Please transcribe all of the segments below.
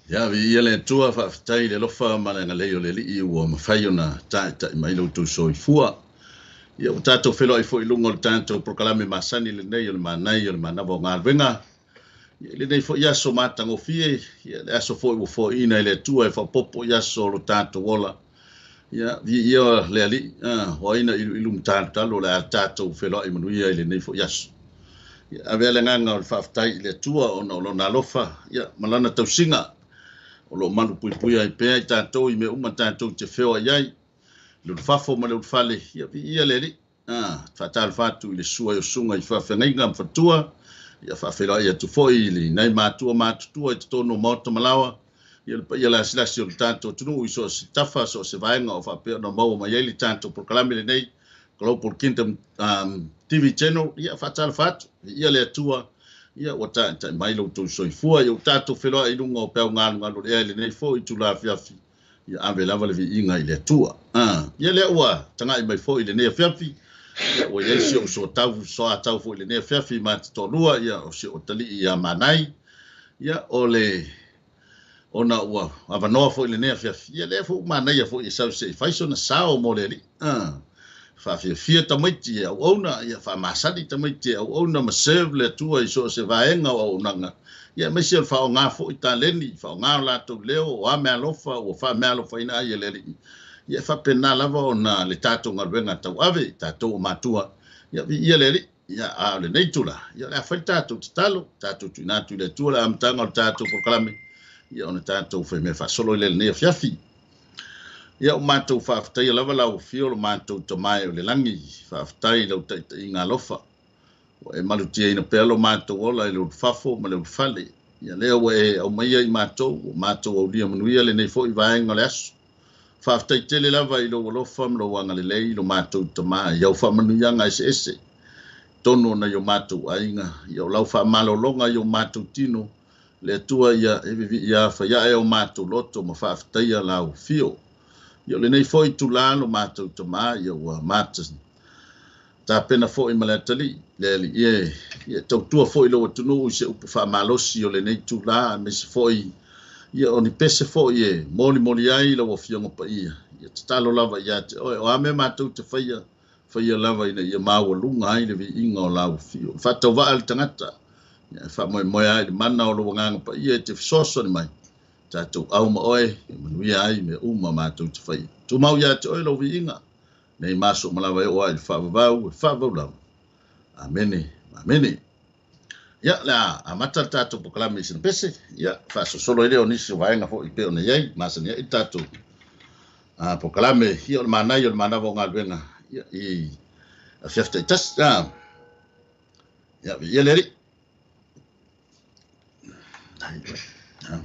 Ya vi ele tua fa tai le lofa ma nga le le li u ma fai ona ta mai lo tu so fua. Ya o tato felo i fo i lungo tanto proclame masani le nei le manai le manavo nga venga. Le nei fo ya so mata ngo fie ya le aso fo ina le tua e fa popo ya so lo tato wola. Ya vi yo le ali ho ina i lum tanto lo le tato felo i manu ya le nei fo ya. Ya vele nga nga fa tai le tua ona lo na lofa ya malana tau singa. O lo manu pui ai pe ai tātou I me uma tātou te whewa iai. Le whafo ma le whale, ia le li. Whatal whatu I le sua I o sunga I whawhengainga mwhatua. Ia whawhera ia tu foi li nei mātua mātutua I te tono mauta malawa. Ia la silasi o le tātou tunu I so se tafa so se vaenga o whapea na maua mai li tātou proklame le nei. Global Kingdom TV channel, ia whatal whatu. Ia le atua. Ia o ta mai lo tu soifua ia tato felo I lunga o pau ngalo le nei fo I tu la fiafi ia ave lava le inga I le tua ia le ua tanga I mai fo I le nei fiafi ia o ia si o so tau fo I le nei fiafi ma to lua ia o si o tali ia manai ia o le ona ua ava no fo I le nei fiafi ia le fo manai fo I sa se faiso na sao mo le fa fia tamaiti au ona ia fa masadi tamaiti au ona ma serve le tua I so se vaenga o nanga ia me se fa nga fo I taleni fa nga la to leo o ame alofa o fa me alofa ina ia le ia fa pena lava ona le tato ngalwenga tau ave tato matua ia le ia a le neitula ia la fa tato talo tato tunatu le tua la amtanga tato proclame ia ona tato fa me fa solo le ne fiafi ia o mātou whaafatai lava lau fio lo mātou tamai o le langi whaafatai lau tai ngā lofa. O e malutia ina pelo mātou ola I leo whafo ma leo whale. Ia leo e au maia I mātou, o mātou au lia manuia le nei fo I vaenga le aso. Whaafatai tele lava I lo walofa ma lo wanga le lei lo mātou tamai. Iau whamanuianga ese. Tono na yo mātou ainga. Iau lau whamalolonga yo mātou tino. Le tua ia evivi ia whaia e o mātou loto ma whaafatai a lau fio. Ia le nei foi tu la lo mātou tama ia ua mātas. Tā pena foi malatali, le li ia tau tua foi lo tunu I se upu whamalosi o le nei tu la, me se foi, ia o ni pese foi e, moli ai la wa fionga pa ia. Ia tatalo lava ia te, o ame mātou te whaia lava ina ia māua lunga ai le vi inga o lau fio. Whatau waa al tangata, ia whamoe ai le mana o lo wanganga pa ia te fisoso ni mai. Tātou au ma oe, manuia ai me uma mātou te whai. Tu mau ia te oe lau vi inga. Nei maso malawa e oa I whavau lau. Amene, amene. Ia la, a mata tātou pokalame I sina pese. Ia, whaso solo I leo nisi waenga fo I peo na iai. Masani I tātou pokalame. Ia o le manai o le manawa o ngā luenga. Ia, I a fiafta I tas. Ia, ia leri. Ia.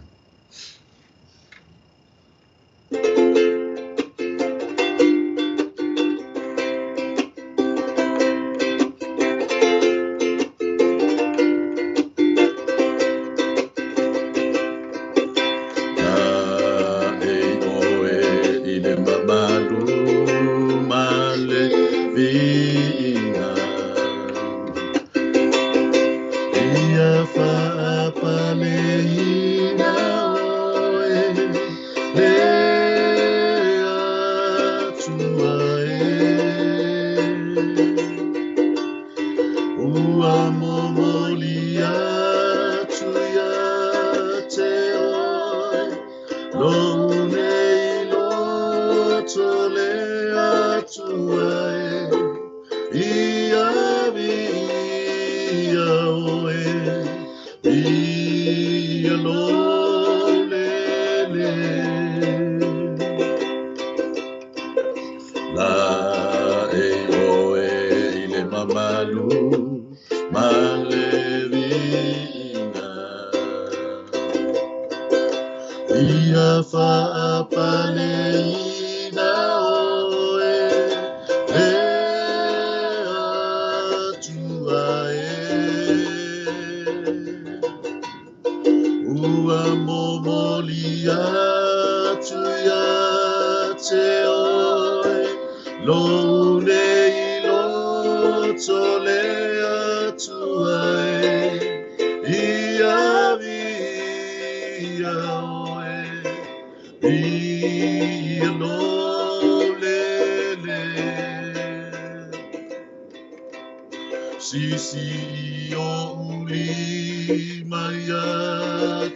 lo lele sisi o uli maya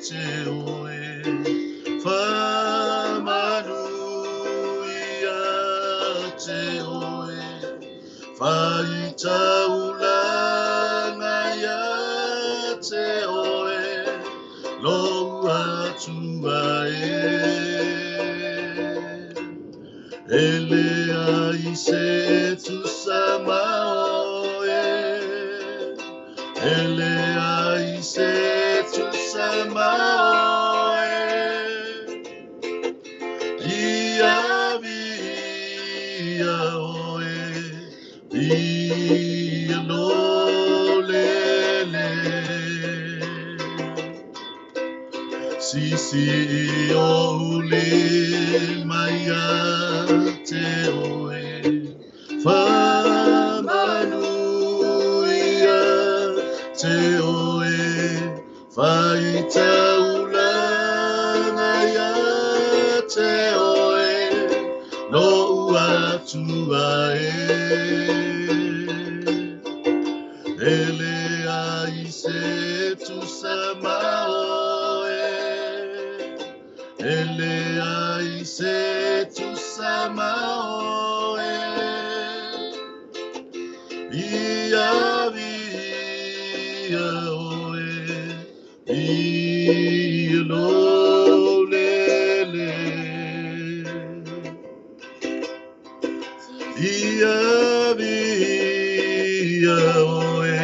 te oe fa manu ia te oe fai taulanga ia te oe lo atu ai ele ai se tu sama oe ele ai se tu sama oe ia via oe via lo lele sisi o uli maya te oe fa manu ia te oe fai taulanga ia te oe lo atu ai ele ai se tu sama oe ele ai se tu sama oe ia via oe ia lo lele ia via oe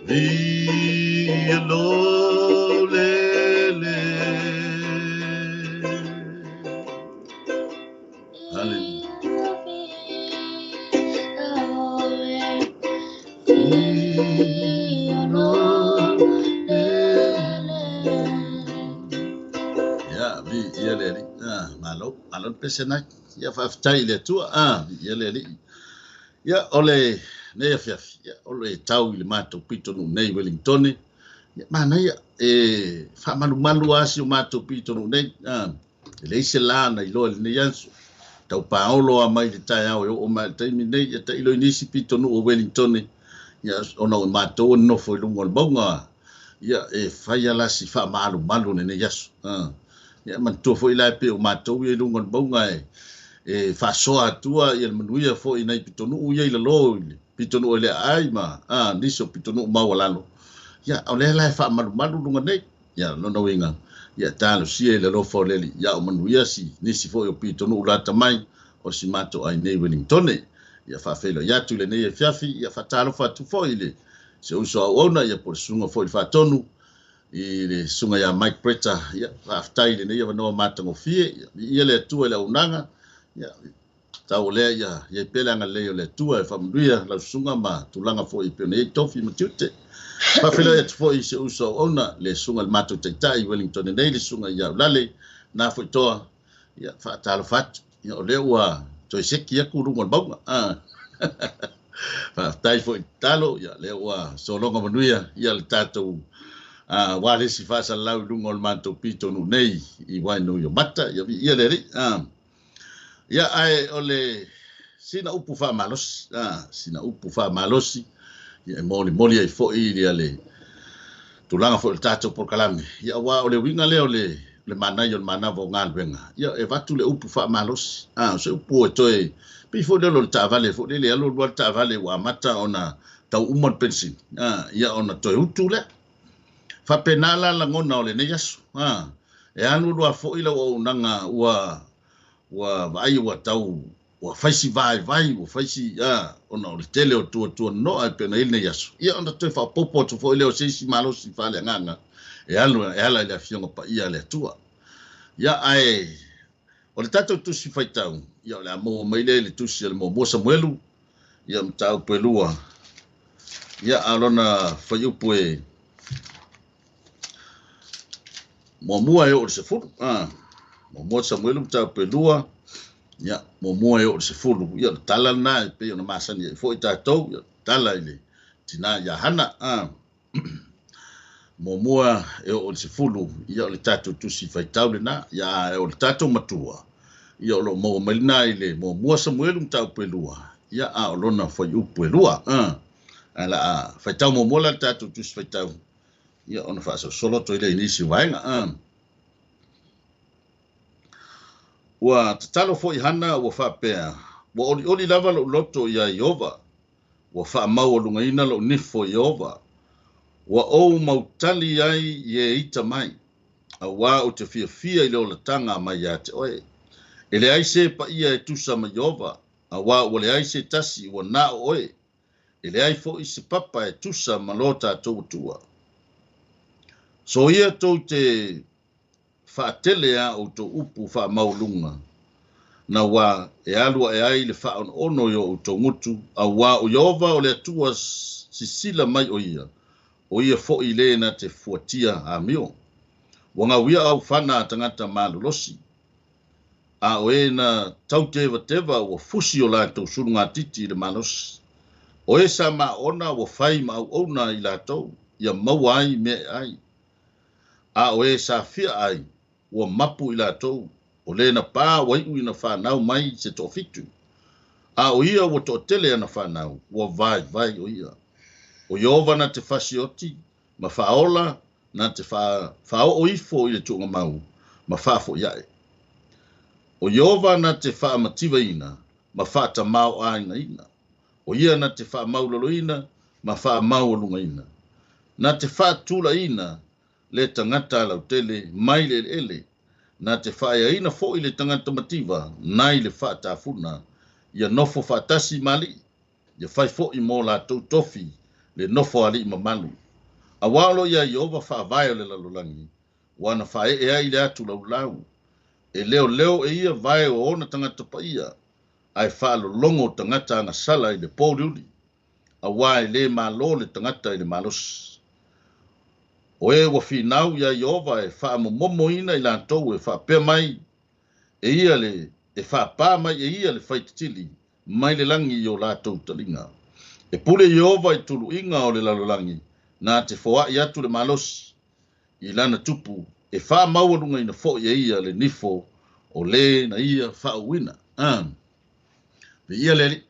via lo lele Malo pesena ya faftai le tua ya le ya ole ne ya fiafi ya ole tau le mato pito no nei Wellington ya mana ya fa malu asi o mato pito no nei le se la na ilo le yansu tau paolo a mai le tai au o mai tai mi nei ya tai lo inisi pito no Wellington ya ona o mato no foi lungo bonga ya fa ya la si fa malu ne yasu ya man to foi la pe o mato ye lungo bonga fa so atua ia manuia fo ina pitonu ia ila lo pitonu ole ai ma niso pitonu ma walalo ya ole la fa malu lunga nei ya no no winga ya talo si ele lo fo leli ya o manuia si nisi fo o pitonu la tamai o si mato ai nei Wellington ya fa felo ya tu le nei fiafi ya fa talo fa tu fo ile se uso ona ya por sunga fo fa tonu ile sunga ya Mike Preta ya fa tai le nei no matango fie ia le tu ele unanga ya tau le ya pela nga le le tua fa mduia la sunga ma tulanga fo i pene tofi matute fa fela ya fo i se uso ona le sunga le matu tai Wellington nei le sunga ya lale na fo toa ya fa talo fat ya le wa to seki ya ku rungo bonga fa tai fo talo ya le wa so longa mduia ya le tato wale si fa sa lau rungo le matu pito no nei I wai no yo mata ya le ri ya ai ole sina upu fa malosi ya moli ai fo I le tulanga fo tato por kalame ya wa ole winga le ole le mana vo ngal venga ya e vatu le upu fa malosi so upu toe pi fo le lo ta vale fo le lo ta vale wa mata ona tau umon pensin ya ona toe utu le fa penala la ngona ole ne yasu e anu lo fo ila o nanga wa vai wa tau wa faisi vai wa faisi ona o tele o tu no ai pena ile yasu ia ona te fa popo tu fo ile o sisi malo si fale nganga e ala ile fionga pa ia le tua ya ai o le tato tu si fai tau ia le mo mai le tu si le mo Samuelu ia mtau pelua ia alona fai upoe mo mua e o se furu mo Samuelu mtau pelua ya mo mo e o se fulu ya tala na pe ona masani fo ita to tala ile tina ya hana mo e o se fulu ya le tatu tu si fai taule na ya o le tatu matua ia lo mo malina ile mo mua Samuel tau pelua ia a lona foi upelua ala fa tau mo mola tatu tus fa tau ia ona fa solo to ile inisi vainga wa talo foi hana wa fa pea wa oli lava lo loto ia Yehova wa fa mau lunga ina lo nifo Yehova wa o mautali ai ye ita mai a wa o te fia ile o la tanga mai ya te oe ele ai se pa ia e tusa ma Yehova a wa o le ai se tasi wa na oe ele ai fo i se papa e tusa ma lota tua so ia to te fa tele a o to upu fa maulunga na wa e alua e ai le fa ono yo o to ngutu a wa o Yehova o le tua sisila mai o ia fo i le na te fuatia a mio wanga wia au fana tangata malolosi a oe na tau teva wa fusi o la tau surunga titi le malos o e sa ma ona wa fai ma au ona i la tau ia maua ai me ai a oe sa fia ai wa mapu i la tau o le na pa wa iu ina whanau mai se to fitu a o ia wa to tele ana whanau wa vai o ia o Yehova na te fasioti ma faola na te fao o ifo i le tunga mau ma fafo iae o Yehova na te fa mativa ina ma fa ta mau ainga ina o ia na te fa mau lolo ina ma fa mau lunga ina na te fa tula ina le tangata lau tele mai le ele na te fa ia ina fo i le tangata mativa nai le fa ta funa ia nofo fa tasi mali ia fai fo i mo la tau tofi le nofo ali mamalu a walo ia Yehova fa vai le lalolangi wana fa e ai le atu lau e leo e ia vai o ona tangata pa ia ai fa lo longo tangata na sala i le pōriuri a wai le malo le tangata i le malos o e wa finau ia Yehova e fa momo ina i lantou e fa pe mai e ia le e fa pa mai e ia le faitili mai le langi i o latou talinga e pule Yehova i tulu inga o le lalolangi na te foa i atu le malos i lana tupu e fa maurunga ina fo ia le nifo o le na ia fa wina Ve ia le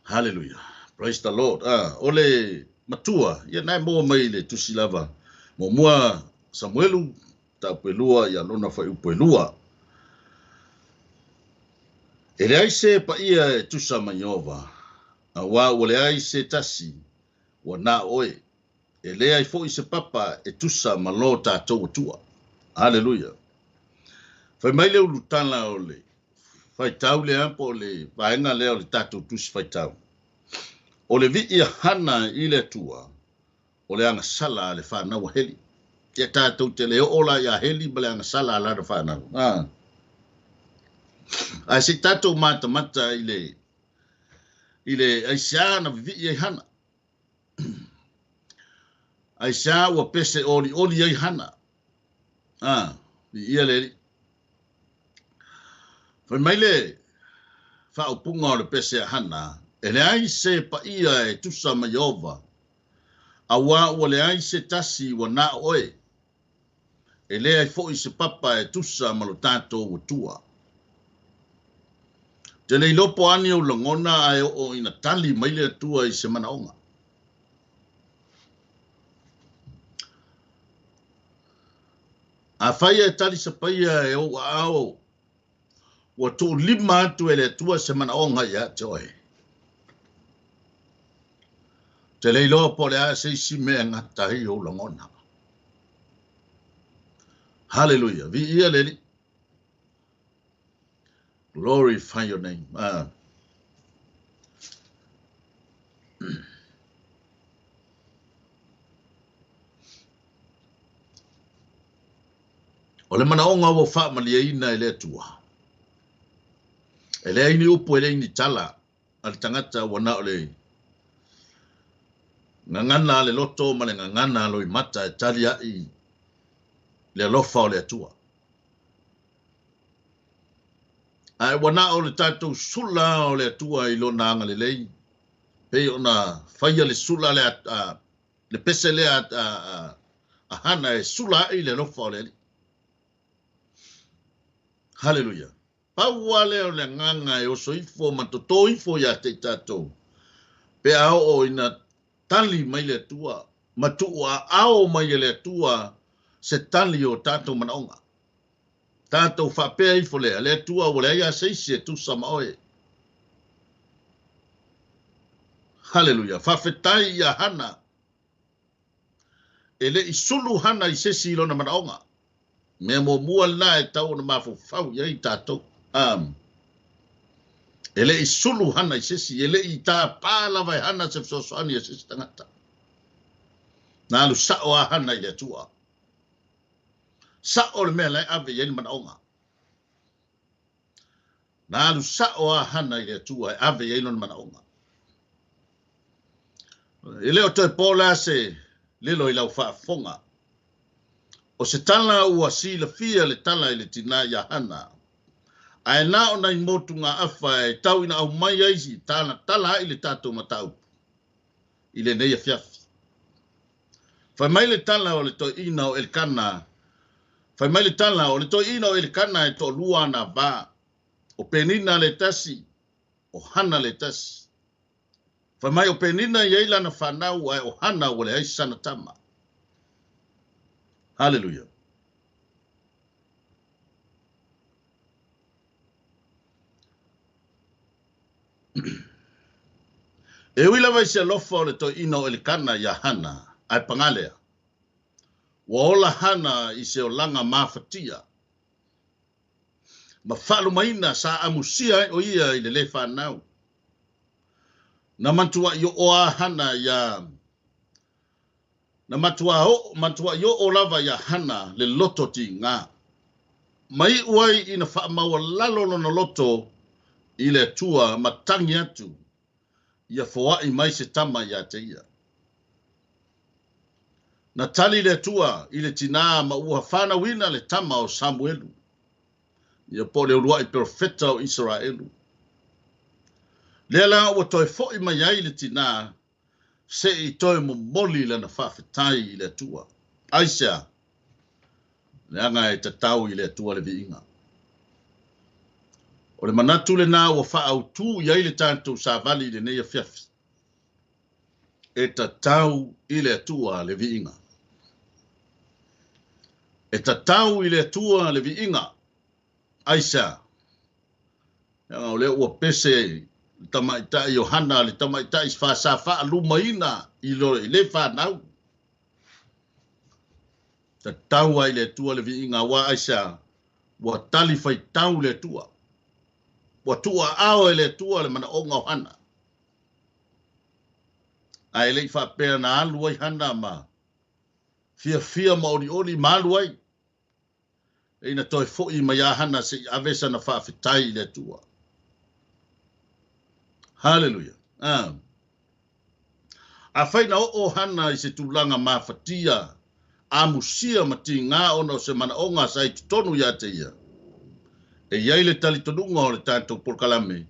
hallelujah praise the Lord o le matua ia nai mo mai le tusilava mo mua Samuelu ta pelua ia lona fa upelua e le ai se pa ia e tusa ma Yehova a wa o le ai se tasi wa na oe e le ai fo i se papa e tusa ma lo tatou tua hallelujah fai mai le ulutana o le fai tau le ampo le vaenga leo le tatou tusi fai tau o le vi ia hana i le tua o le anga sala le whanau heli ia tatou te leo ola ia heli ma le anga sala la le whanau ai se tatou mata i le aisha na vi ia hana aisha wa pese oli ia hana ia le fai mai le whaupunga o le pese hana e le ai se pa ia e tusa ma Yehova a wa o le ai se tasi wa na oe e le ai fo i se papa e tusa ma lo tatou tua te le lopo ani o longona ai o ina tali mai le tua i se manaonga a fai e tali sa paia e o ao wa tu lima atu e le tua se manaonga ia te oe te le lopo le a se isi mea ngata hi o longona hallelujah vi ia le glorify your name o le manaonga wo fa malia ina e le tua e le ini upu e le ini tala al tangata wana o le ngangana le loto ma le ngangana lo i mata e talia i le alofa o le atua ai wana o le tatou sula o le atua i lo nanga le lei pe ona faia le sula le pese le a hana e sula i le alofa o le Hallelujah. Pauale o le nganga e o soifo matoto ifo ya te tatou. Pe ao o ina tali mai le tua. Matua ao mai le tua se tali o tatou manaonga. Tatou whapea ifo le tua o le aia seisi tu samaoe. Hallelujah. Whawhetai ia hana. Ele isulu hana i sesi ilona manaonga. Me mo mua la e tau na mafufau ia i tatou. Ele isulu hana i sesi. Ele i tā pālawa hana se fsosoani e sesi tangata. Nā alu sao a hana i le tua. Sao le mea lai ave i eni manaonga. Nā alu sao a hana i le tua e ave i eni manaonga. Ele o toi pola se lilo i lau whaafonga. O se tala ua si la fia le tala i le tina ia hana. Ai nā o nai motu ngā awha e tau ina au mai aisi tala i le tātou matau. I le neia fiafi. Whai mai le tala o le toi ina o Elkana. Whai mai le tala o le toi ina o Elkana e to lua na vā. O penina le tasi. O hana le tasi. Whai mai o penina i eila na whanau ai o hana o le haisi sana tama. Hallelujah. E wila vai se lofa o le toi ina o Elkana ia hana. Ai pangalea. Wa ola hana i se o langa mafatia. Ma whalu maina sa amusia o ia i le le whanau. Na mantua i o hana ia. Na mantua i o lava ia hana le loto ti ngā. Mai uai i na whaamaua lalolo na loto i le tua matangi atu. Ia whawai mai se tama ia te ia. Na tali le tua i le tina ma ua whana wina le tama o Samuelu. Ia po le urua i profeta o Israelu. Lea la ua toi fo i mai ai le tina se i toi mo moli le na whawhetai i le tua. Aisea, le anga e tatau i le tua le viinga. O le manatu le nā ua whaau tū i ai le tātou sa vali le neia fiafi. E tatau i le tua le viinga. E tatau i le tua le viinga. Aisea, o le ua pese tamaita Yohana le tamaita is fa sa fa lumaina i le fa nau. Tatau ai le tua le viinga wa Aisea, wa tali fai tau le tua. Wa tua ao le tua le mana onga hana. Ai le fa pena na alu ai hana ma. Fia maori malu ai. E na toi fo i maya hana se avesa na fa fitai le tua. Hallelujah. A fai na o hana i se tulanga mafatia. A musia mati ngā ona se mana onga sai tonu ya te ia. E iai le tali tonunga o le tātou porkalame.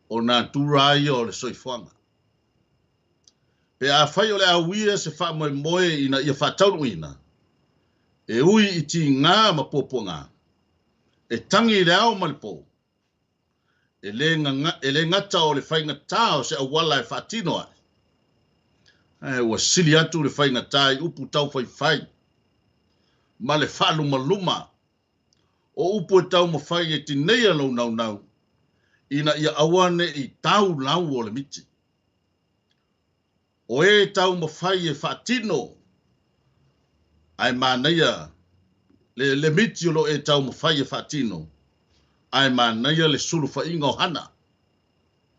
O nā tūrai o le soifuanga. Pe a fai o le awia se wha moe ina ia whataunu ina. E ui i ti ngā mapoponga. E tangi le au malipo. E le ngata o le whainga tāo se awala e whatino ai. E ua sili atu le whainga tā i upu tau whai. Ma le whalu maluma. O upu e tau ma whai e tinea lau nau. Ina ia awane i tau lau o le miti. O e tau ma whai e whatino. Ai mānaia le miti o lo e tau ma whai e whatino. Ai mānaia le sulu whainga o hana.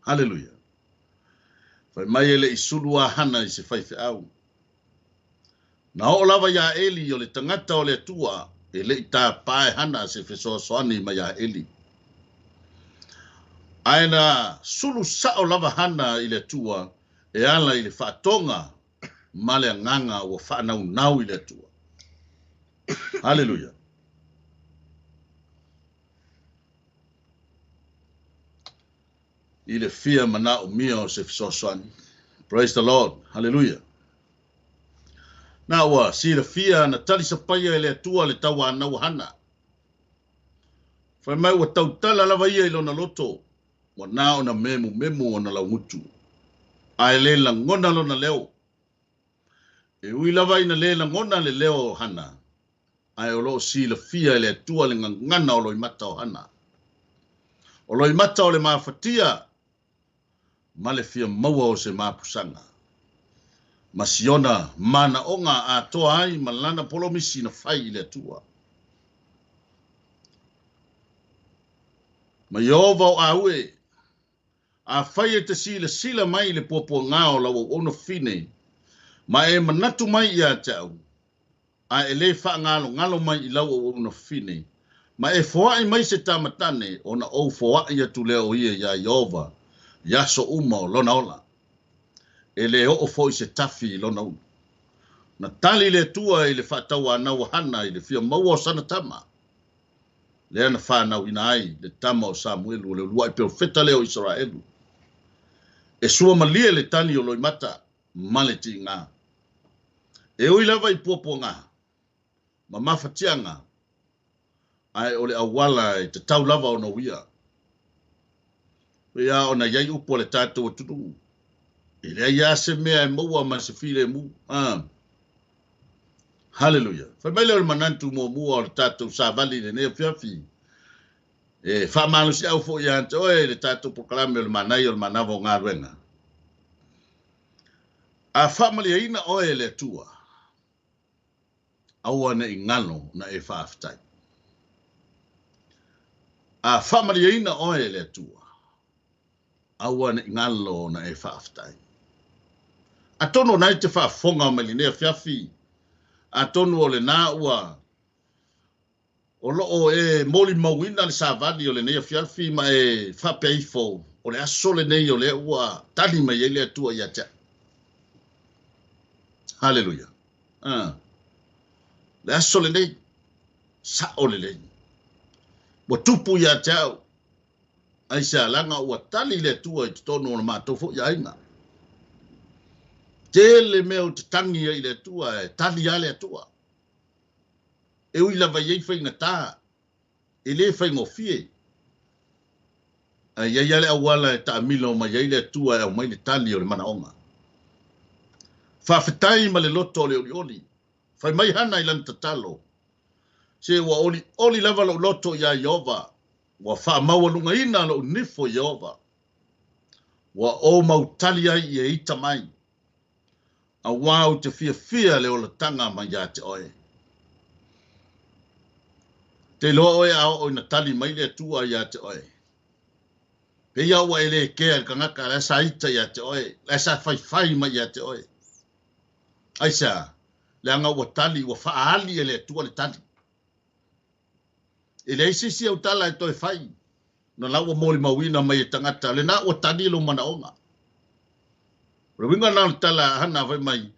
Hallelujah. Whai mai ele i sulu a hana i se whai au. Na o lava ia Eli o le tangata o le tua. E le i tā pae hana se whesoasoani ma ia Eli. Ai na sulu sao lava hana i le tua. E ala i le whaatonga. Ma le nganga o whanau nau i le tua. Hallelujah. I le fia mana o mia o se whesoasoani. Praise the Lord. Hallelujah. Na ua, si le fia na tali sa paia e le tua le tawa anau hana. Fa mai wa tautala lava ia i lona loto. Wa na ona memu ona la ngutu. Ai le la ngona lona leo. E ui lava ina le la ngona le leo hana. Ai o lo si la fia le tua le ngana o lo imata o hana. O lo imata o le mafatia. Ma le fia maua o se mapusanga. Masiona mana onga a toa ai malana polomisi na fai le tua. Ma Yehova o aue. A fai e te sila mai le popo ngao la o ono fine. Ma e manatu mai ia tau. A e le wha ngalo mai i lau o ono fine. Ma e foai mai se tamatane o na o foai atu leo ia ia Yehova. Ya so uma o lona ola. E le o foi se tafi lona una. Na tali le tua i le whatau anau hana i le fia maua o sana tama. Le ana whanau ina ai le tama o Samuelu le lua i peo feta leo Israelu. E sua malia le tani o loimata maleti ngā. E ui lava i puapo ngā. Ma mafatia ngā. Ai o le awala i te tau lava o na uia. Ia o na iai upo le tātou o tunu. I le ia se mea e maua ma se file mu. Hallelujah. Fai mai leo manantu mua o le tātou sa vali le nea fiafi. E wha manu si au fo i ante oe le tātou proklame o le manai o le manava o ngā ruenga. A wha mali aina oe le tua. Aua ne i ngano na e wha aftai. A wha mali aina oe le tua. Aua ne i ngalo na e wha aftai. A tono nai te wha fonga o mali nea fiafi. A tonu o le nā ua o loo e moli mauina le savali o le nea fialfi ma e whapeifo o le aso le nei o le ua tali mai ele atua ia tea. Hallelujah. Le aso le nei sa o le nei. Wa tupu ia tea ai se alanga ua tali le atua i tonu o na mātofo ia inga. Tele meo te tangi ai le atua e tali ale atua. E ui lava iei whai ngatā. E le whai ngofie. Iei ale awala e ta amila o mai iei le atua e au mai le tali o le mana onga. Whawhetai ma le loto o le oli. Whai mai hana i lanta talo. Se wa oli lava lo loto ia Yehova. Wa wha maua lunga ina lo nifo Yehova. Wa o mau tali ai e ita mai. A wau te fia le o la tanga mai ia te oe. Te loa oe ao o na tali mai le tua ia te oe. Pe ia ua ele kea ka ngaka la sa ita ia te oe. La sa fai mai ia te oe. Aisa, le anga ua tali, ua whaali ele tua le tali. E le isi si au tala e toi fai. Na lau moli mawina mai e tangata. Le na ua tali lo mana onga. Rawinga na tala hana vai mai.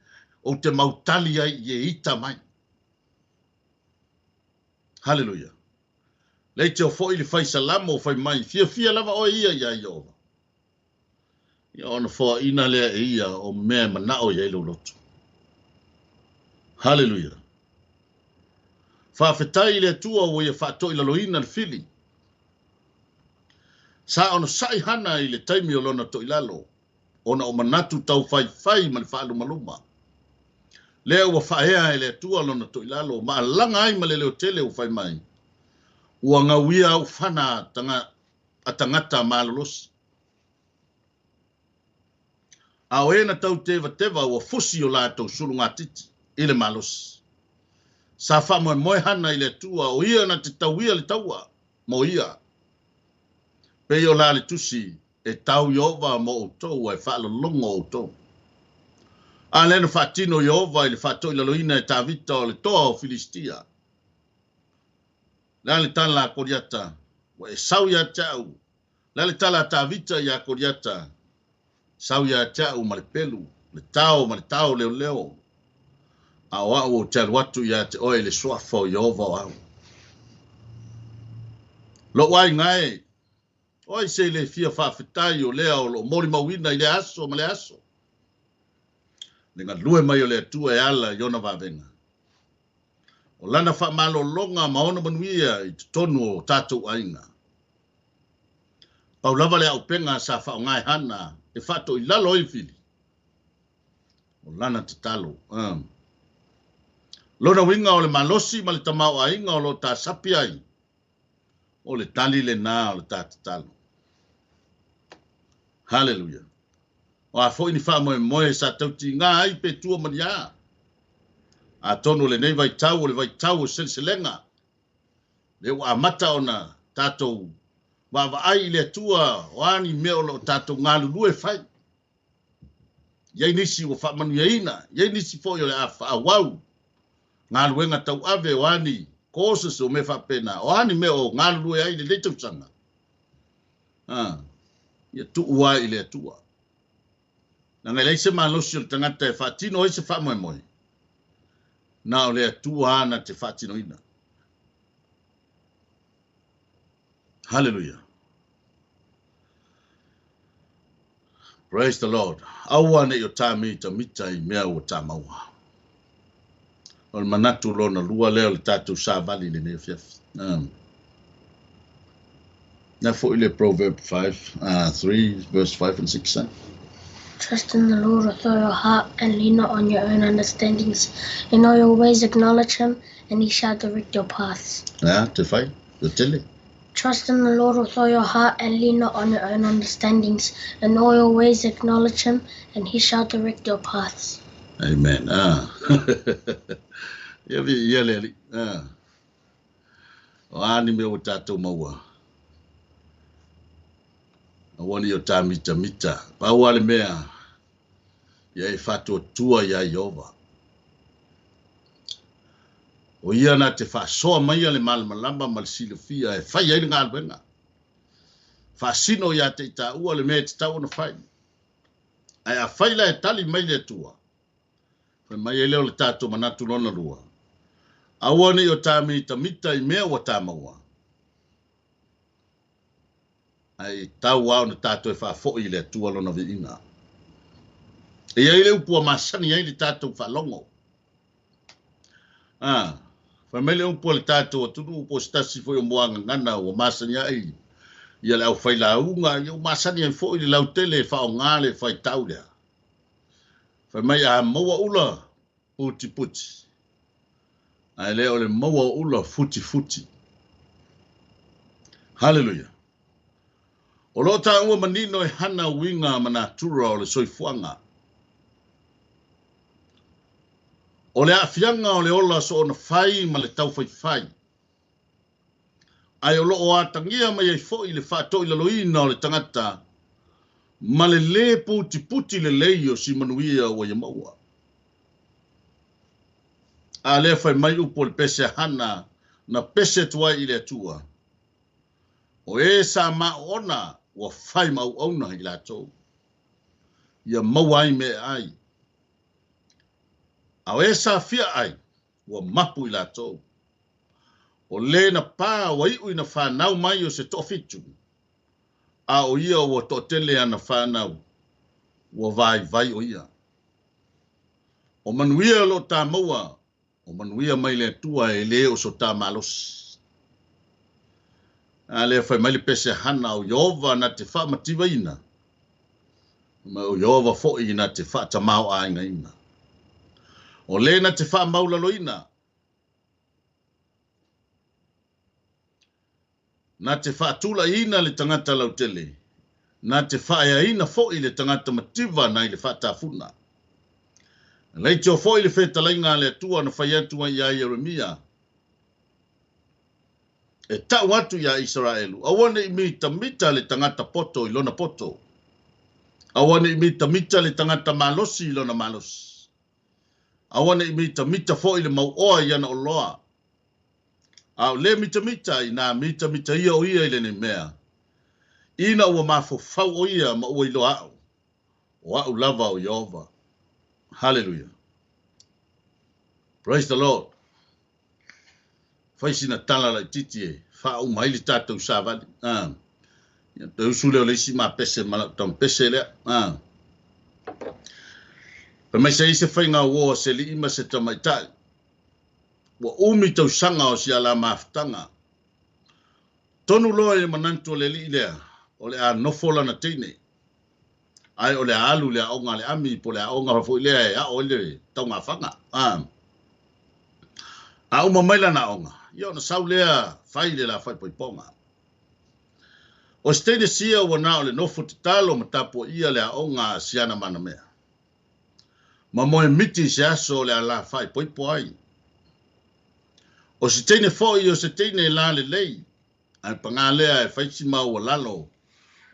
O te mautali ai e ita mai. Hallelujah. Leite o foi le fai salamo fai mai. Fia lava o ia ia Yehova. Ia ona fo ina le ia o mea manao ia ilo lotu. Hallelujah. Whawhetai le tua o ia whato ila loina le fili. Sa ono sai hana i le taimi o lona to ilalo. Ona o manatu tau fai ma le whaalu maluma. Leo wa whaea e le tua lona to ilalo. Ma langa ai ma le leo tele o fai mai. Ua ngawia au whana atangata maalolosi. A o ena tau teva ua fusi o la tau suru ngā titi. Ile malosi. Sa wha moe hana i le tua o ia na te tauia le taua. Mo ia. Pe o la le tusi e tau Yehova mo o tou e whaalo longo o tou. A leno whatino Yehova i le whato i laloina e tawita o le toa o Filistia. La le tala la koriata. Wa e sau ya tau. La le tala tawita ya koriata. Sau ya tau ma le pelu. Le tau leo. A wao o te watu ya te oe le soafa o Yehova o au. Lo wai ngai. Oi se le fia whawhetai o lea o lo mori mawina i le aso ma le aso. Nenga lue mai o le tua e ala i ona wawenga. O lana wha malolonga maona manuia I tonu o tātou ainga. Pau lava le au penga sa wha o ngai hana e whato I lalo I fili. O lana te talo. Lona winga o le malosi ma le tamau ainga o lo tā sapi ai. O le tali le nā o le tā te talo. Hallelujah. O a fo ini wha moe sa tauti ngā ai pe tua maria. A tono le nei vai tau o le vai tau o selselenga. Le wa mata ona tātou wa ai le tua o ani meo lo tātou ngā lulu e whai. Iei nisi o wha manu ina. Iei nisi fo yo le a wau. Ngā luenga tau ave o ani kōsas o me whapena. O ani meo ngā lulu e ai le leitau sanga. Ia tu ua I le tua. Na ngai leise malosi o le tangata e whatino e se whamoe moe. Na o le tua ana te whatino ina. Hallelujah. Praise the Lord. Aua ne o tāmi ta mita I mea o tā maua. O le manatu lona lua leo le tātou sāvali le ne fiafi. Na fo ile Proverb 3 verse 5 and 6. Trust in the Lord with all your heart and lean not on your own understandings. In all your ways acknowledge him and he shall direct your paths. Te whai, te tele. Trust in the Lord with all your heart and lean not on your own understandings. In all your ways acknowledge him and he shall direct your paths. Amen. Ia leli. O ani me o tātou maua. Awani o tā mita. Paua le mea. Ia e whatua tua ia Iova. O ia na te whasoa mai le malamalamba ma le silofia e whai ai ngā luenga. Whasino ia te ita ua le mea te tau na whai. Ai a whai la e tali mai le tua. Whai mai e leo le tātou manatu lona rua. Awani o tā mita I mea o tā maua. Ai tau au na tātou e whafoi le tua lona vi ina. E ai le upua masani ai le tātou whalongo. Whamele upua le tātou atunu upo stasi foi o moanga ngana o masani ai. Ia le au whaila unga, ia masani ai foi le lautele e whao ngale whai tau lea. Whamei a maua ula puti. Ai leo le maua ula futi. Hallelujah. O lo ta ua manino e hana winga manatura o le soifuanga. O le afianga o le ola so ona whai ma le tau whai. Ai o lo o atangia mai ai foi le whato I laloina o le tangata. Ma le puti le leio si manuia o ia maua. A le whai mai upo le pese hana na pese tuai I le atua. O e sa ma ona wa whai mau auna I lato. Ia maua ai me ai. A o e sa fia ai wa mapu I lato. O le na pā wa iu ina whanau mai o se tofitu. A o ia wa totele ana whanau. Wa vai o ia. O manuia lo tā maua. O manuia mai le tua e le o so tā malos. A le whai mai le pese hana o Iova na te wha mativa ina. Ma o Iova fo'i na te wha tamau a inga ina. O le na te wha maulalo ina. Na te wha tula ina le tangata lautele. Na te wha ea ina fo'i le tangata mativa na I le wha tafuna. Leite o fo'i le whetalainga le atua na whai atua ia Jeremia. E tau atu ia Israelu. Awane I mita le tangata poto I lona poto. Awane I mita le tangata malosi I lona malosi. Awane I mita fo'i le mauoa I ana o loa. Au le mita I na mita ia o ia I le ne mea. Ina ua mafofau o ia ma ua ilo au. O au lava o Iova. Hallelujah. Praise the Lord. Faisina tala la titi e. Fa o mai li tātou sāvali. Ia te usule o leisi ma pese ma tam pese lea. Pa mai se ise whainga ua se li ima se tamaitai. wa umi tau sanga o si ala maftanga. Tonu loa e manantu le li lea, o le a nofola na teine. Ai o le alu le aonga le ami, po le aonga hafo lea e a o le tau ngā whanga. A uma maila na aonga, ia na sau lea whai le la whai poiponga. O steine sia wana o le nofo te talo ma tapo ia le aonga siana mana mea. Ma moe miti se aso le ala whai poipo ai. O se teine foi o se teine la le lei, ai pangalea e whaisi mau o lalo,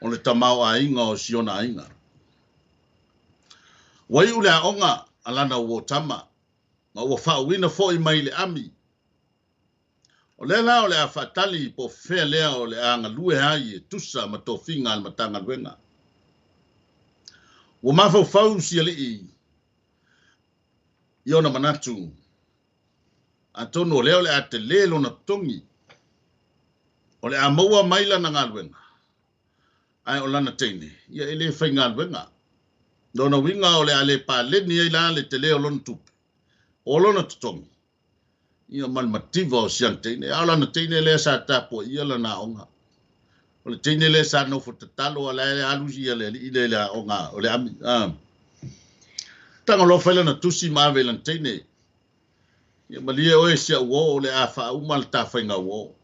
o le tamau a inga o siona a inga. Wai ule a onga alana uo tama, ma ua whauina foi mai le ami. O le la o le a whatali po whea lea o le anga lue hai e tusa ma tō whinga al matanga luenga. Ua mawhau whau si ali i ona manatu. A tono leo le a te lelo na tongi. O le a maua maila na ngā luenga. Ai o lana teine, ia ele whai ngā luenga. Dona winga o le a le pa leni ai la le te leo lona tupe. O lona tutongi. Ia malmativa o siang teine. A lana teine le sa tapo ia lana onga. O le teine le sa nofo te talo a le alusi ia le ile le onga. O le ami. Tanga lo whaila na tusi mawe lana teine. Ia malie oe sia uo o le a wha umal ta whainga uo.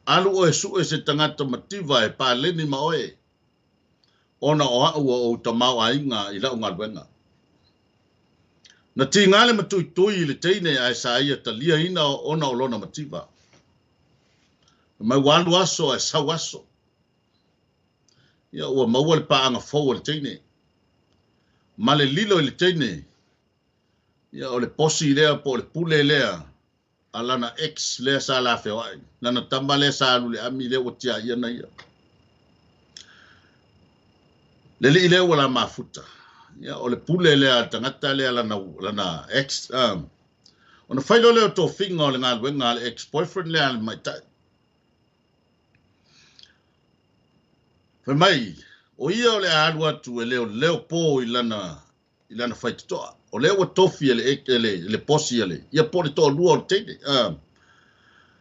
Alu oe su e se tangata mativa e pa leni ma oe. Ona o au o tamau a inga i lau ngā luenga. Na ti ngale matui tui le teine ai sa ia ta lia ina ona o lona mativa. Mai walu aso e sau aso. Ia ua maua le pa anga fau le teine. Ma le lilo le teine. Ia o le posi lea po le pule lea. A lana ex lea sa la fewai. Lana tamba lea sa alu le ami lea o tia ia na ia. Le li lea wala mafuta. Ia o le pule lea tangata lea lana ex. Ona whailo leo tō whinga o le ngā luenga le ex-boyfriend lea le mai tai. Whai mai, o ia o le alu atu e leo pō i lana whaititoa. O leo wa tofi le posi ele. Ia po le tō lua o teine.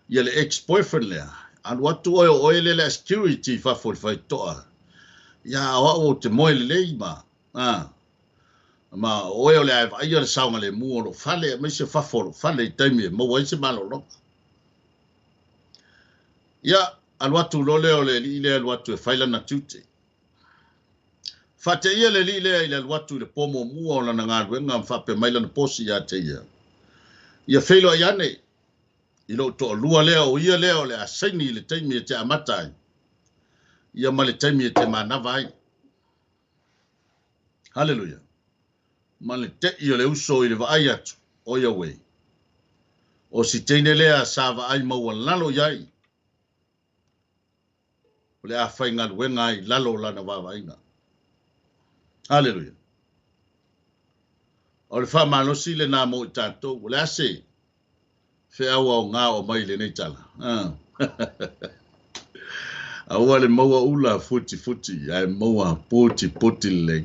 Ia le ex-boyfriend lea. Alu atu oe le security whafo le whaitoa. Ia o te moe le lei ma. Ma oe o le ai vai le saunga le mua lo fale. Ma se whafo lo fale i taimi e maua ise malo lo. Ia alu atu lo leo le li le alu atu e whaila na tute. Fate ia le li lea i le alu atu le pomo mua o lana ngā ruenga mwhape maila na posi ia te ia. Ia whailo ai ane. I lo to lua lea o ia lea o le asaini le taimi e te amatai. Ia ma le taimi e te manava ai. Hallelujah. Ma le te i o le uso i le vaai atu. O ia wei. O si teine lea sa vaai maua lalo iai. O le a whai ngā ruenga ai lalo lana wawaiga. Hallelujah. O le wha malosi le nā mo i tātou. O le ase. Whe aua o ngā o mai le nei tala. Aua le maua ula futi. Ai maua puti le.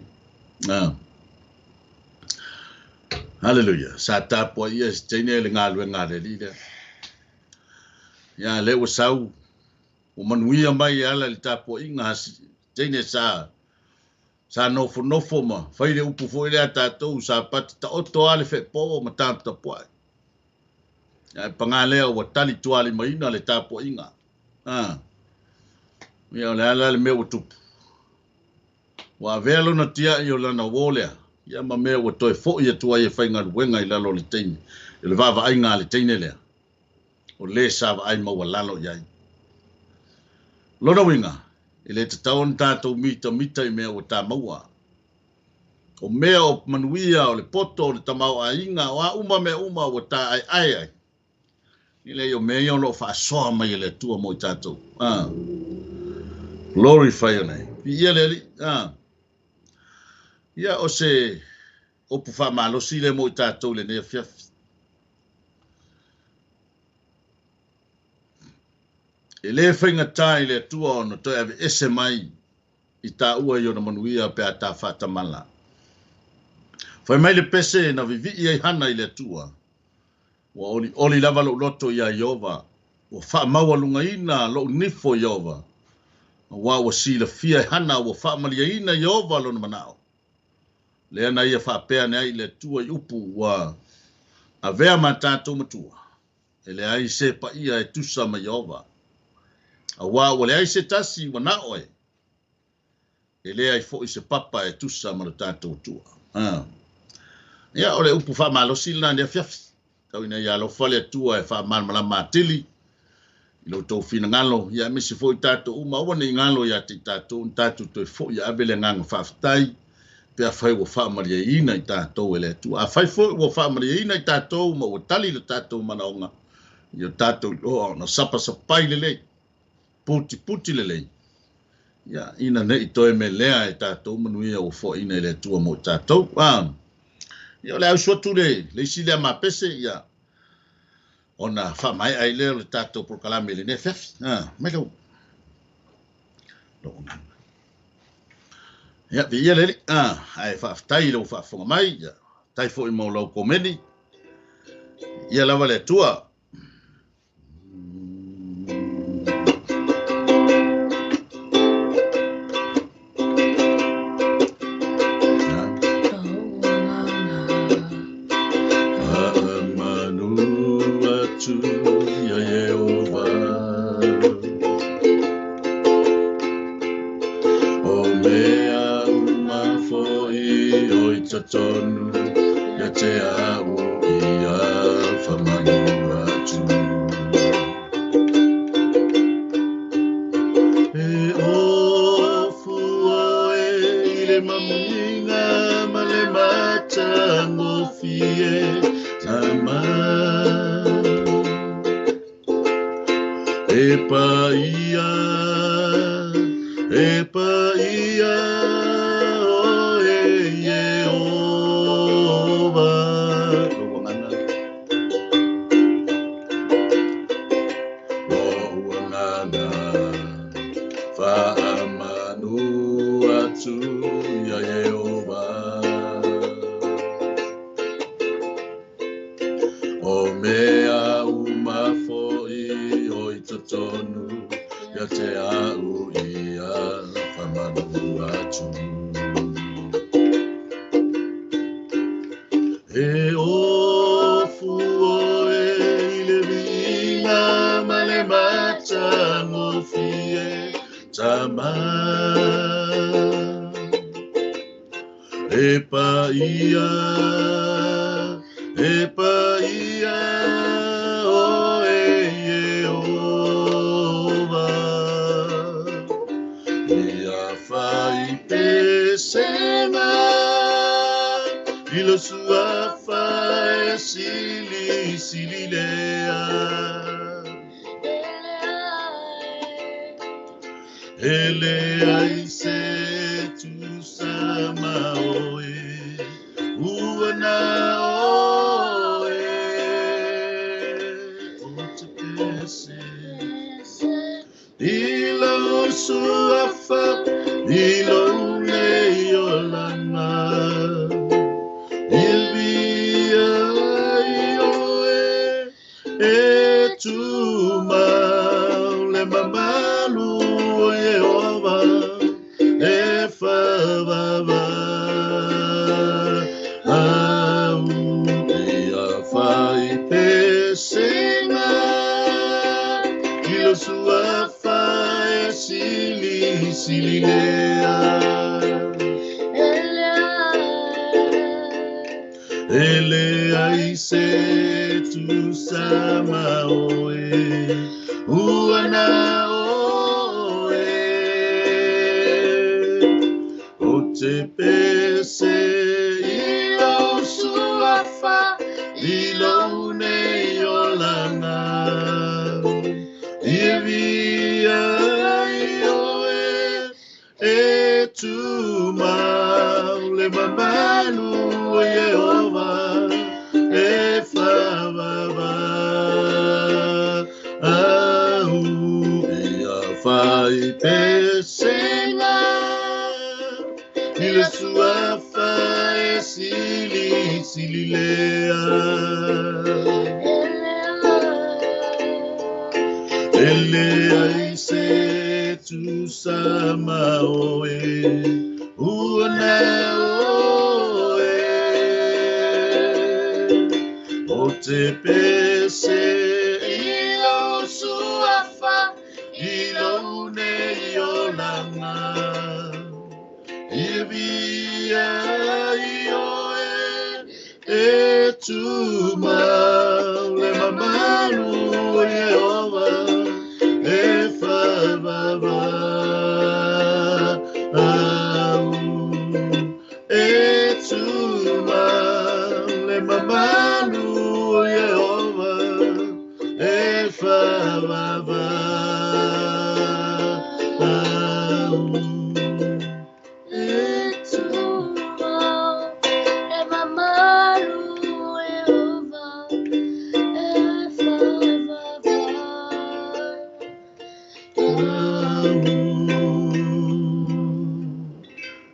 Hallelujah. Sa tāpua ia si teine le ngā lue ngā le li le. Ia le wa sau. O manuia mai ala le tāpua inga teine sa nofo ma. Whaile upu fo ile a tātou sa pati ta oto ale whe po ma tāpta puai. Ia pangalea wa tali tuali maina le tāpua inga. Ia le ala le mea tupu. Wa velo na tia i o lana wolea. Ia ma mea wa toi fo ia tua ia whainga ruenga i lalo le teine. I le vava ai ngā le teine lea. O le sa va ai maua lalo iai. Lona winga. I le tatau tātou mita i mea o tā maua. O mea o manuia o le poto o le tamau a inga o a uma mea uma o tā ai. I le o mea i o lo wha soa mai le tua mo i tātou. Glorify your name. Ia le li. Ia o se opu wha malosi le mo i tātou le nea fiafi. E le whainga tai le tua o no toi ave ese mai i tā ua i o na manuia pe a tā whatamala. Whai mai le pese na vivi i hana i le tua. Wa oli lava lo loto ia Iova. Wa wha maua lunga ina lo nifo Iova. Wa sila fia hana wa wha malia ina Iova lo na manao. Lea na ia wha pea nea i le tua i upu wa a vea ma tātou matua. E le ai se pa ia e tusa ma Iova. A wa le ai se tasi wa nao e. E le ai fo i se papa e tusa ma le tātou tua. Ia o le upu wha malo sila nea fiafi. Tau ina ia lo fale atua e wha malmala matili. I lo tau fina ngalo. Ia misi fo i tātou uma wane i ngalo ia te tātou. Tātou toi fo i abele nganga whaafitai. Pea whai wa wha maria ina i tātou ele atua. A whai fo i wa wha maria ina i tātou ma o tali le tātou manaonga. Ia tātou na sapa sapai lelei. Puti lelei. Ia ina ne i toe me lea e tātou manuia o fo ina ele atua mo tātou. Ia le au sotu le isi lea mapese ia ona wha mai ai leo le tātou prokalame le ne fefi. Mai lau. Ia vi ia lele. Ai whaafitai lau whaafonga mai. Ia tai fo i mau lau komeni. Ia lawa le tua. Tonu ya te au ia whamanu atu. E ofu oe I le mamuinga ma le mata ngofie tama. E pa ia ile ai se tu sama oe una oe o te pese ilo suafa ilo ne yolanga ibia ioe e tu le mamalu Yehova e fa baba e tu le mamalu Yehova e fa baba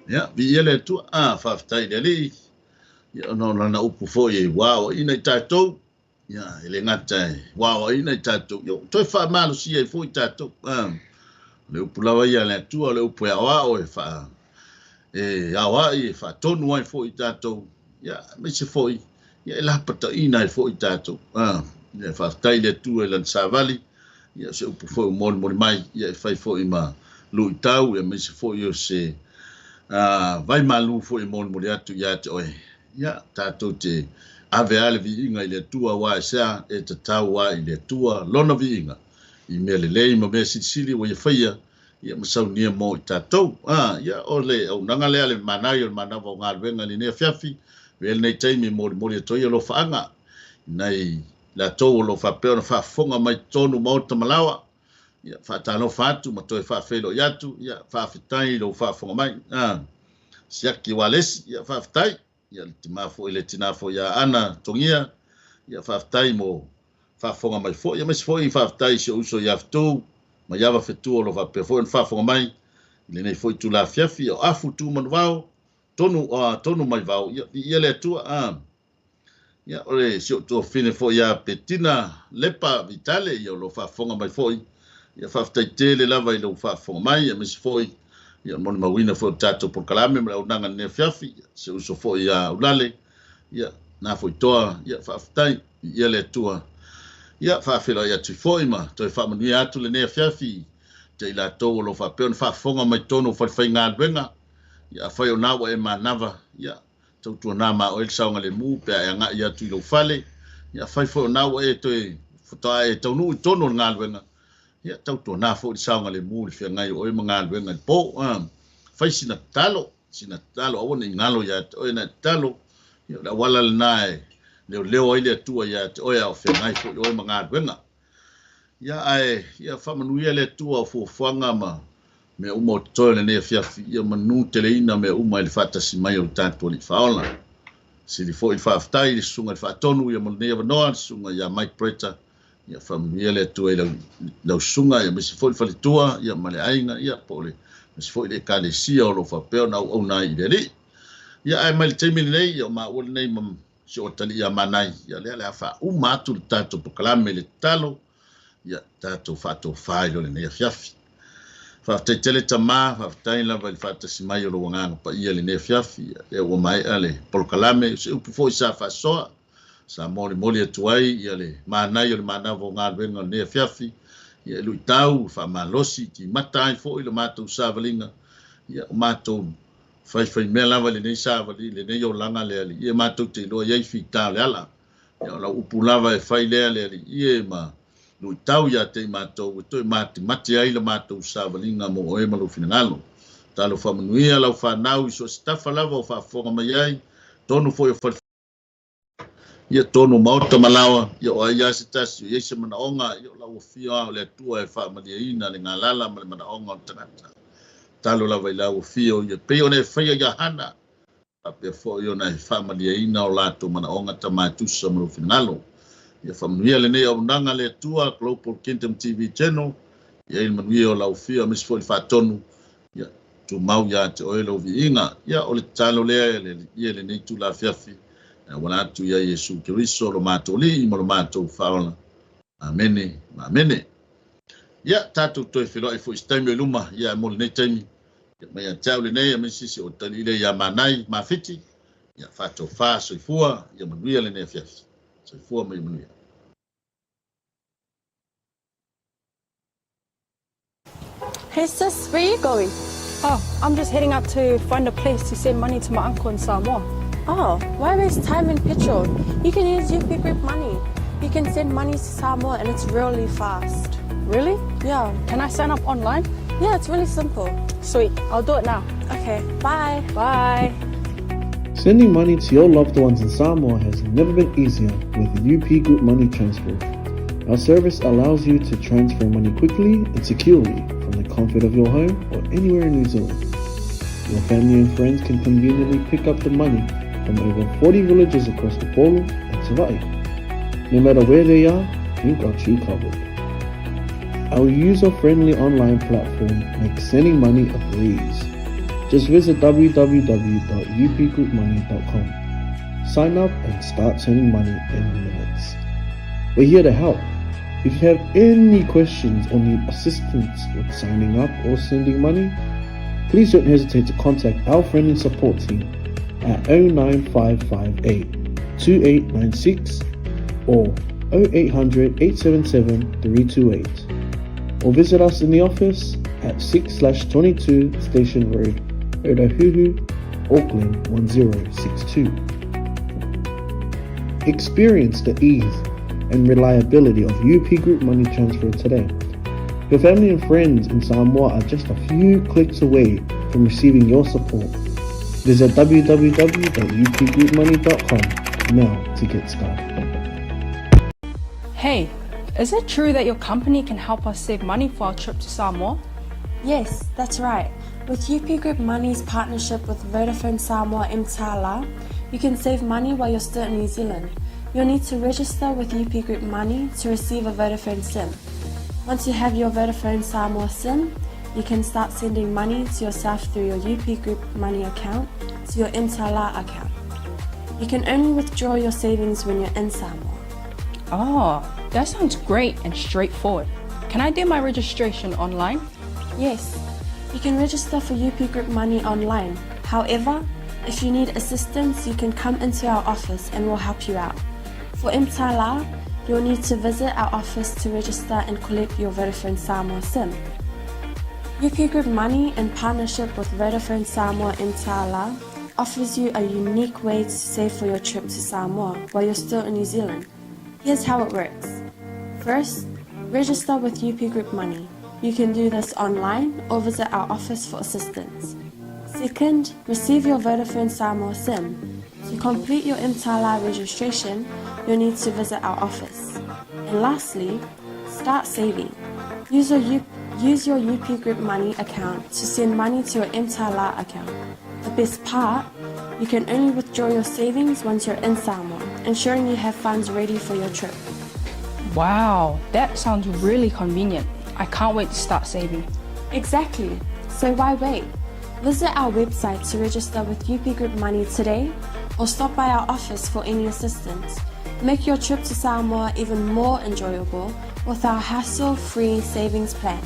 ya biele tu fa ftai deli ya no na upu foi wow ina tato ya ile ngata wow ina tato yo toi fa malo si e foi tato le upu la ya le tu le upu ya wa fa awa e fa tonu ai foi tato ya me se foi ya la pata ina foi tato ya fa ftai le tu e lan savali ya se upu foi mon mai ya fa foi ma lu tau ya me se foi yo se vai malu fo e mon mo atu ya te oi ya tato te ave ale vi inga ile tua wa sa e te tau wa ile tua lona vi inga I mele lei ma me sili wa ia ya masau nia mo tato ya ole au nanga le ale manai o manava o ngal venga ni ne fiafi vel nei taimi mo to yo lo faanga nei la to lo fa pe no fa fonga mai tonu mo to malawa ya fa tano fatu ma to fa felo yatu ya fa fitai lo fa fonga mai siaki wales ya fa fitai ya timafo ile tinafo ya ana tongia ya fa fitai mo fa fonga mai fo ya mes fo I fa fitai se uso ya ftu ma ya va fetu lo fa pe fo fa fonga mai ile nei fo tu la fiafi o afu tu man vao tonu mai vao ya le tu ya ole se to fine fo ya petina lepa vitale ya lo fa fonga mai fo ya fa fitai tele lava ile fa fonga mai ya mes fo ya mon mawina fo tato por kalame mra unanga ne fiafi se uso fo ya ulale ya na fo toa ya fa fitai ya le tua ya fa felo ya tu fo ima to fa mani atu le ne fiafi te la to lo fa pe fa fonga mai tono fa fa nga benga ya fa yo na wa e manava ya to tu na ma o el saunga le mu pe ya nga ya tu lo fale ya fa fo na wa e to to e to nu tono nga benga ya tau to na fo saunga le mu fe nga o e nga benga po fa sina talo o ni ngalo ya o na talo ya la wala nai leo ile tu ya o ya fe nga fo o nga benga ya ai ya fa manu ile tu fo fanga ma me umo tole ne fia ya manu teleina me uma il fata si mai o tanto li faola si li fo il fa ftai li sunga il fa tonu ya mone ya no sunga ya Mike Preta ya familia le tu la sunga ya me si fo il fa tua ya male ainga ya pole me si fo ile kale si o lo fa pe na o na ile ya ai mal temi nei ya ma o nei mam si o tali ya manai ya le fa uma tu tanto proclame le talo ya tato fato failo le ne fiafi fa tele tama fa tai la va fata si mai lo nganga pa ia le ne fiafi e o mai ale por kalame se u fo sa fa so sa moli tuai ia le mana yo le mana vo ngal venga ne fiafi ia lu tau fa malosi ti matai fo ile mato sa valinga ia mato fai mela va le ne sa vali le ne yo langa le ali ia mato te lo ia fi ta le ala ia la upulava e fai le ia ma lu tau ya te mato to mati ai le mato sa valinga mo e malu finalo talo fa manuia la fa nau so stafa lava fa fonga mai ai tonu foi fa ia tonu mauta malawa ia o ia sitas ia se mana onga ia la ofia le tua e fa madiina le ngalala mana onga tata talo lava ila ofia ia pe ona fa ia hana pe fo ia na fa madiina o lato mana onga tamatu sa malu finalo ia familia le nei au nanga le tua Global Kingdom TV channel ia il manuia o lau fia mis foi fatonu ia tu mau ya te oelo viinga ia o le talo le ia le nei tu la fiafi wala tu ia Yesu Kristo lo matoli mo lo mato faola amene Ia tātou toi wheloi fo istaimi o luma ia mole nei taimi. Ia mai a tau le nei a misisi o tali le ia manai mawhiti. Ia whātou whā soifua ia manuia le nei a whiafi. Soifua mai manuia. Hey sis, where are you going? Oh, I'm just heading out to find a place to send money to my uncle in Samoa. Oh, why waste time and petrol? You can use UP Group Money. You can send money to Samoa and it's really fast. Really? Yeah. Can I sign up online? Yeah, it's really simple. Sweet, I'll do it now. Okay, bye. Bye. Sending money to your loved ones in Samoa has never been easier with UP Group Money Transfer. Our service allows you to transfer money quickly and securely from the comfort of your home or anywhere in New Zealand. Your family and friends can conveniently pick up the money from over 40 villages across the Polu and Savai. No matter where they are, we've got you covered. Our user-friendly online platform makes sending money a breeze. Just visit www.upgroupmoney.com. Sign up and start sending money in minutes. We're here to help. If you have any questions or need assistance with signing up or sending money, please don't hesitate to contact our friendly support team at 09558 2896 or 0800 877 328. Or visit us in the office at 6/22 Station Road, Otahuhu, Auckland 1062. Experience the ease and reliability of UP Group Money Transfer today. Your family and friends in Samoa are just a few clicks away from receiving your support. Visit www.upgroupmoney.com now to get started. Hey, is it true that your company can help us save money for our trip to Samoa? Yes, that's right. With UP Group Money's partnership with Vodafone Samoa Mtala, you can save money while you're still in New Zealand. You'll need to register with UP Group Money to receive a Vodafone SIM. Once you have your Vodafone Samoa SIM, you can start sending money to yourself through your UP Group Money account to your Mtala account. You can only withdraw your savings when you're in Samoa. Oh, that sounds great and straightforward. Can I do my registration online? Yes, you can register for UP Group Money online. However, if you need assistance, you can come into our office and we'll help you out. For Mtala, you'll need to visit our office to register and collect your Vodafone Samoa SIM. UP Group Money, in partnership with Vodafone Samoa Mtala, offers you a unique way to save for your trip to Samoa while you're still in New Zealand. Here's how it works. First, register with UP Group Money. You can do this online or visit our office for assistance. Second, receive your Vodafone Samoa SIM. To complete your Mtala registration, you'll need to visit our office. And lastly, start saving. Use your UP Group Money account to send money to your Mtala account. The best part, you can only withdraw your savings once you're in Samoa, ensuring you have funds ready for your trip. Wow, that sounds really convenient. I can't wait to start saving. Exactly. So why wait? Visit our website to register with UP Group Money today or stop by our office for any assistance. Make your trip to Samoa even more enjoyable with our hassle-free savings plan.